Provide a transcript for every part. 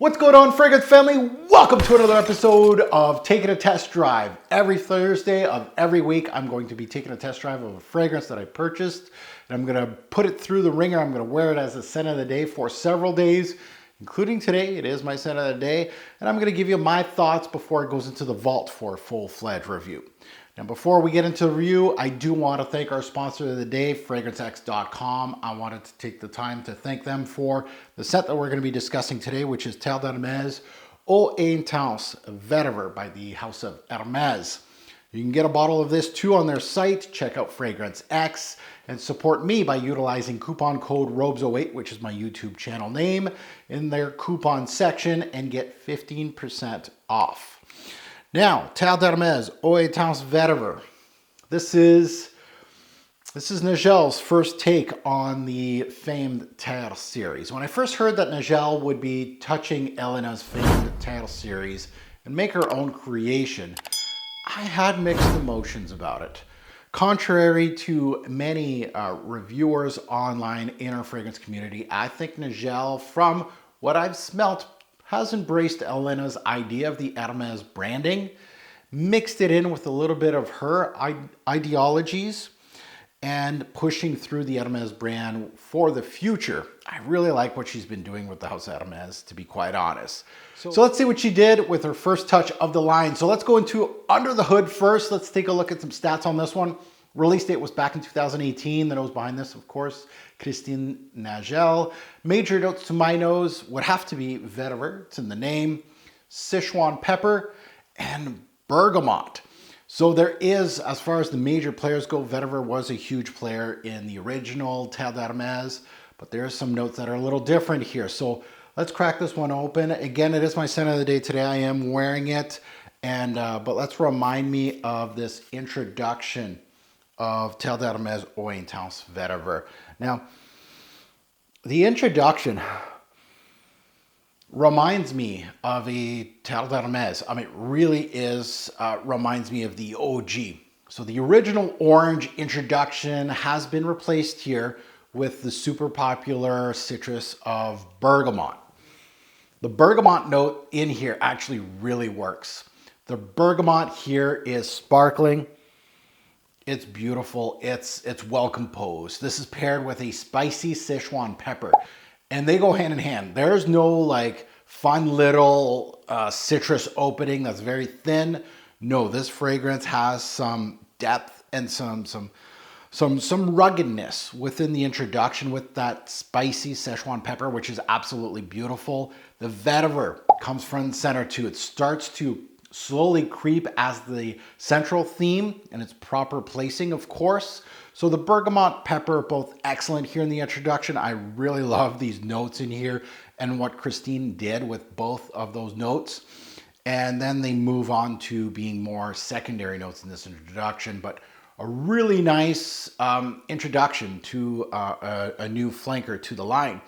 What's going on, fragrance family? Welcome to another episode of Taking a Test Drive. Every Thursday of every week, I'm going to be taking a test drive of a fragrance that I purchased, and I'm going to put it through the ringer. I'm going to wear it as a scent of the day for several days, including today. It is my scent of the day, and I'm going to give you my thoughts before it goes into the vault for a full-fledged review. Now, before we get into the review, I do want to thank our sponsor of the day, FragranceX.com. I wanted to take the time to thank them for the scent that we're going to be discussing today, which is Terre d'Hermes Eau Intense Vetiver by the House of Hermes. You can get a bottle of this too on their site. Check out FragranceX and support me by utilizing coupon code ROBES08, which is my YouTube channel name, in their coupon section and get 15% off. Now, Terre d'Hermes Eau Intense Vetiver. This is Nagel's first take on the famed Terre series. When I first heard that Nagel would be touching Elena's famed Terre series and make her own creation, I had mixed emotions about it. Contrary to many reviewers online in our fragrance community, I think Nagel, from what I've smelt, has embraced Elena's idea of the Hermes branding, mixed it in with a little bit of her ideologies, and pushing through the Hermes brand for the future. I really like what she's been doing with the House of Hermes, to be quite honest. So let's see what she did with her first touch of the line. So let's go into under the hood first. Let's take a look at some stats on this one. Release date was back in 2018. The nose behind this, of course, Christine Nagel. Major notes to my nose would have to be vetiver, it's in the name, Sichuan pepper, and bergamot. So there is, as far as the major players go, vetiver was a huge player in the original Terre d'Hermes, but there are some notes that are a little different here. So let's crack this one open. Again, it is my scent of the day today. I am wearing it, and but let's remind me of this introduction of Terre d'Hermes Eau Intense Vetiver. Now, the introduction reminds me of a Terre d'Hermes. I mean, it really is, reminds me of the OG. So the original orange introduction has been replaced here with the super popular citrus of bergamot. The bergamot note in here actually really works. The bergamot here is sparkling. It's beautiful. It's well composed. This is paired with a spicy Sichuan pepper, and they go hand in hand. There's no like fun little citrus opening that's very thin. No, this fragrance has some depth and some ruggedness within the introduction with that spicy Sichuan pepper, which is absolutely beautiful. The vetiver comes front and center too. It starts to slowly creep as the central theme and its proper placing, of course. So the bergamot pepper, both excellent here in the introduction. I really love these notes in here and what Christine did with both of those notes. And then they move on to being more secondary notes in this introduction, but a really nice introduction to a new flanker to the line.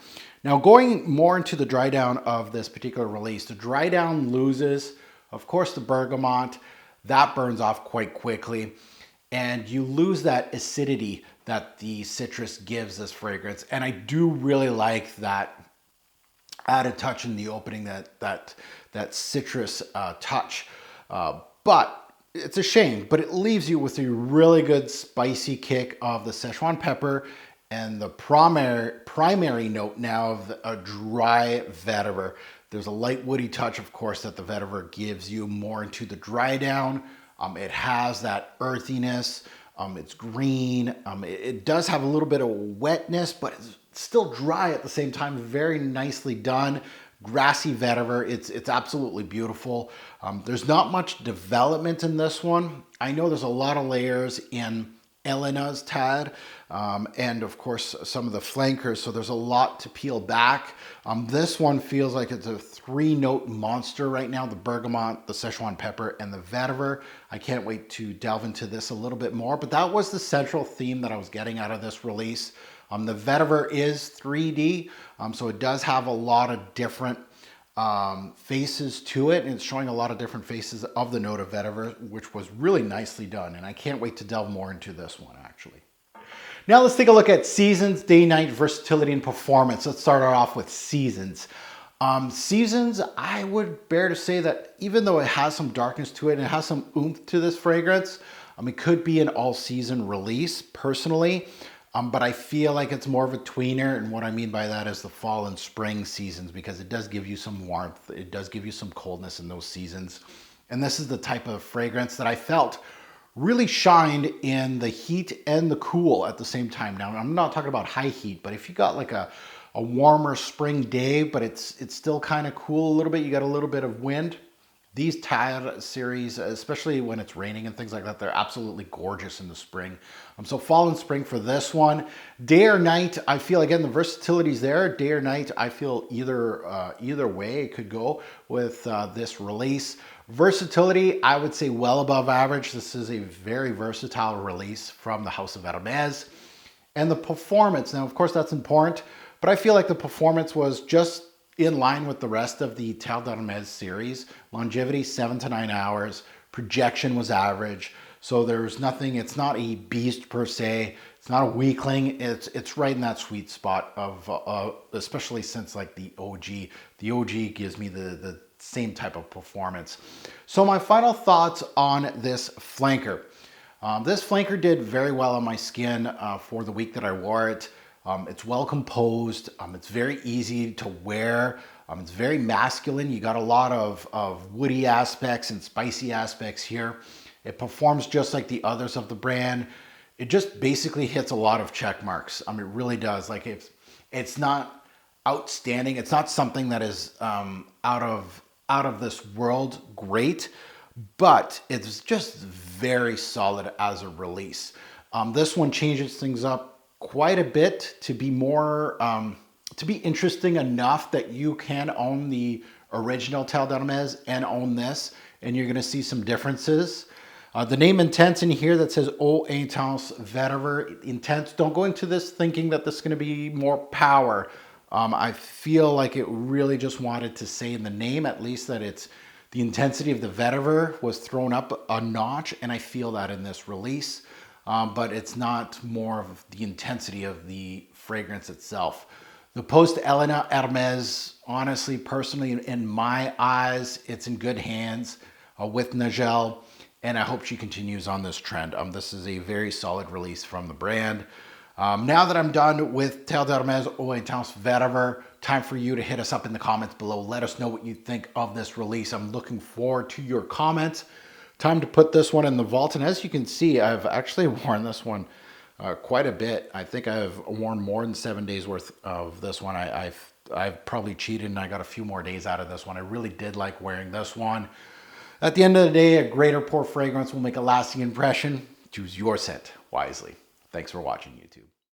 Now, going more into the dry down of this particular release, the dry down loses, of course, the bergamot. That burns off quite quickly, and you lose that acidity that the citrus gives this fragrance. And I do really like that added touch in the opening, that citrus touch. But it's a shame, but it leaves you with a really good spicy kick of the Sichuan pepper and the primary note now of a dry vetiver. There's a light woody touch, of course, that the vetiver gives you more into the dry down. It has that earthiness. It's green. It does have a little bit of wetness, but it's still dry at the same time. Very nicely done. Grassy vetiver. It's absolutely beautiful. There's not much development in this one. I know there's a lot of layers in Elena's Terre, and of course some of the flankers, so there's a lot to peel back. This one feels like it's a 3-note monster right now: the bergamot, the Sichuan pepper, and the vetiver. I can't wait to delve into this a little bit more, but that was the central theme that I was getting out of this release. The vetiver is 3D, so it does have a lot of different faces to it, and it's showing a lot of different faces of the note of vetiver, which was really nicely done, and I can't wait to delve more into this one actually. Now let's take a look at seasons, day, night, versatility, and performance. Let's start off with seasons. Seasons, I would bear to say that even though it has some darkness to it and it has some oomph to this fragrance, it could be an all-season release personally, but I feel like it's more of a tweener, and what I mean by that is the fall and spring seasons, because it does give you some warmth, it does give you some coldness in those seasons, and this is the type of fragrance that I felt really shined in the heat and the cool at the same time. Now, I'm not talking about high heat, but if you got like a warmer spring day, but it's still kind of cool a little bit, you got a little bit of wind. These Terre series, especially when it's raining and things like that, they're absolutely gorgeous in the spring. So fall and spring for this one. Day or night, I feel, again, the versatility's there. Day or night, I feel either way it could go with this release. Versatility, I would say well above average. This is a very versatile release from the House of Hermes. And the performance, now of course that's important, but I feel like the performance was just in line with the rest of the Terre d'Hermes series. Longevity, 7 to 9 hours. Projection was average. So there's nothing, it's not a beast per se. It's not a weakling. It's right in that sweet spot of, especially since like the OG. The OG gives me the same type of performance. So my final thoughts on this flanker. This flanker did very well on my skin for the week that I wore it. It's well composed. It's very easy to wear. It's very masculine. You got a lot of woody aspects and spicy aspects here. It performs just like the others of the brand. It just basically hits a lot of check marks. It really does. Like it's not outstanding. It's not something that is out of this world great, but it's just very solid as a release. This one changes things up quite a bit to be more, to be interesting enough that you can own the original Terre d'Hermes and own this, and you're gonna see some differences. The name Intense in here that says Eau Intense Vetiver. Intense, don't go into this thinking that this is gonna be more power. I feel like it really just wanted to say in the name, at least, that it's the intensity of the vetiver was thrown up a notch, and I feel that in this release, but it's not more of the intensity of the fragrance itself. The Post Elena Hermes, honestly, personally, in my eyes, it's in good hands with Nagel, and I hope she continues on this trend. This is a very solid release from the brand. Now that I'm done with Terre d'Hermes Eau Intense Vetiver, time for you to hit us up in the comments below. Let us know what you think of this release. I'm looking forward to your comments. Time to put this one in the vault. And as you can see, I've actually worn this one quite a bit. I think I've worn more than 7 days worth of this one. I've probably cheated and I got a few more days out of this one. I really did like wearing this one. At the end of the day, a great or poor fragrance will make a lasting impression. Choose your scent wisely. Thanks for watching, YouTube.